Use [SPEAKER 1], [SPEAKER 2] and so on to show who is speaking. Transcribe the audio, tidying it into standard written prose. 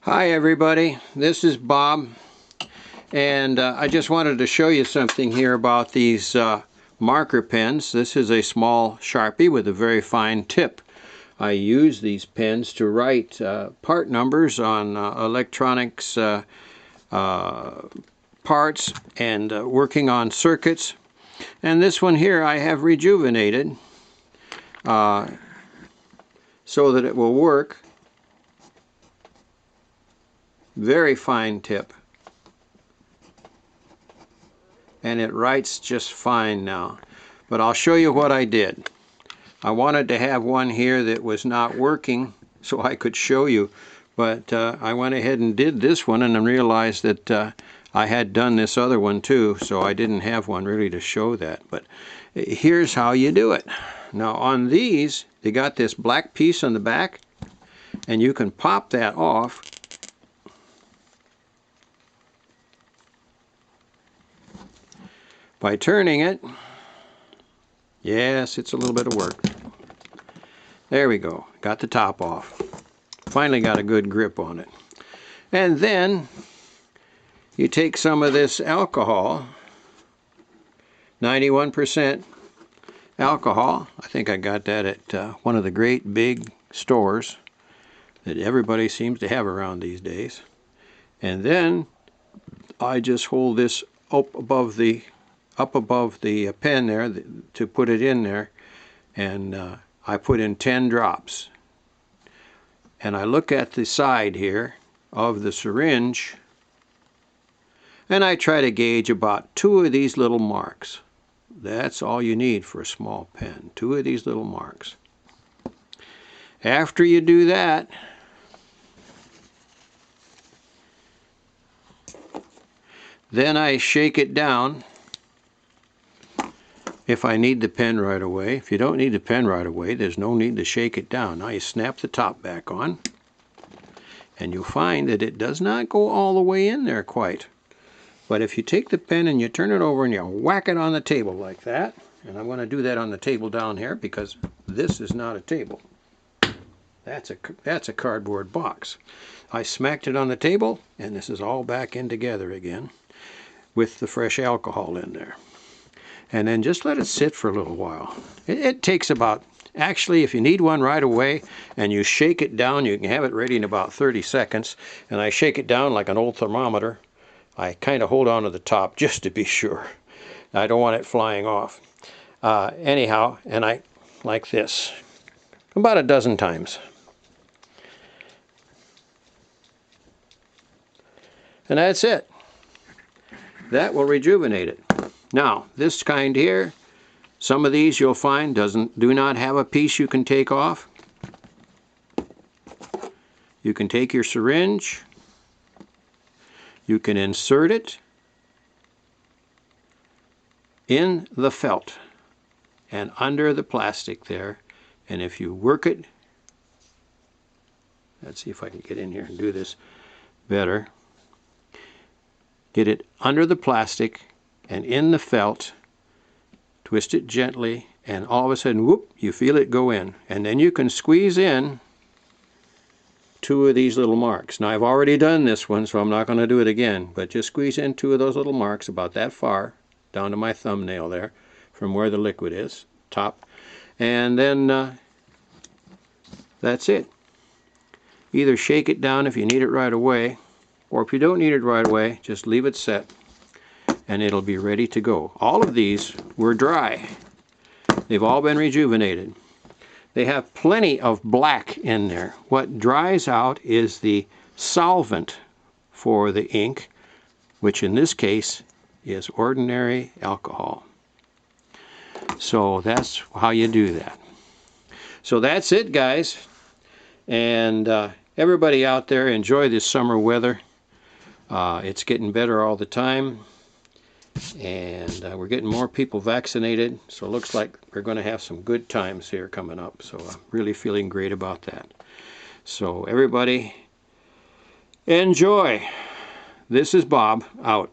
[SPEAKER 1] Hi everybody, this is Bob, and I just wanted to show you something here about these marker pens. This is a small Sharpie with a very fine tip. I use these pens to write part numbers on electronics parts and working on circuits. And this one here I have rejuvenated so that it will work. Very fine tip, and it writes just fine now. But I'll show you what I did. I wanted to have one here that was not working so I could show you, but I went ahead and did this one and then realized that I had done this other one too, so I didn't have one really to show that. But here's how you do it. Now on these, they got this black piece on the back, and you can pop that off by turning it. Yes, it's a little bit of work. There we go. Got the top off. Finally got a good grip on it. And then you take some of this alcohol, 91% alcohol. I think I got that at one of the great big stores that everybody seems to have around these days. And then I just hold this up above the pen there to put it in there, and I put in 10 drops. And I look at the side here of the syringe, and I try to gauge about 2 of these little marks. That's all you need for a small pen, 2 of these little marks. After you do that, then I shake it down if I need the pen right away. If you don't need the pen right away, there's no need to shake it down. Now you snap the top back on, and you'll find that it does not go all the way in there quite. But if you take the pen and you turn it over and you whack it on the table like that, and I'm going to do that on the table down here because this is not a table. That's a cardboard box. I smacked it on the table, and this is all back in together again with the fresh alcohol in there. And then just let it sit for a little while. It takes about, actually if you need one right away and you shake it down, you can have it ready in about 30 seconds. And I shake it down like an old thermometer. I kind of hold on to the top just to be sure. I don't want it flying off. Anyhow, and I like this about a dozen times. And that's it. That will rejuvenate it. Now, this kind here, some of these you'll find do not have a piece you can take off. You can take your syringe, you can insert it in the felt and under the plastic there, and if you work it, let's see if I can get in here and do this better. Get it under the plastic and in the felt, twist it gently, and all of a sudden, whoop, you feel it go in. And then you can squeeze in 2 of these little marks. Now I've already done this one, so I'm not going to do it again, but just squeeze in 2 of those little marks about that far, down to my thumbnail there, from where the liquid is, top. And then that's it. Either shake it down if you need it right away, or if you don't need it right away, just leave it set, and it'll be ready to go. All of these were dry. They've all been rejuvenated. They have plenty of black in there. What dries out is the solvent for the ink, which in this case is ordinary alcohol. So that's how you do that. So that's it, guys. And everybody out there, enjoy this summer weather. It's getting better all the time. And we're getting more people vaccinated, so it looks like we're going to have some good times here coming up. So I'm really feeling great about that. So everybody, enjoy. This is Bob, out.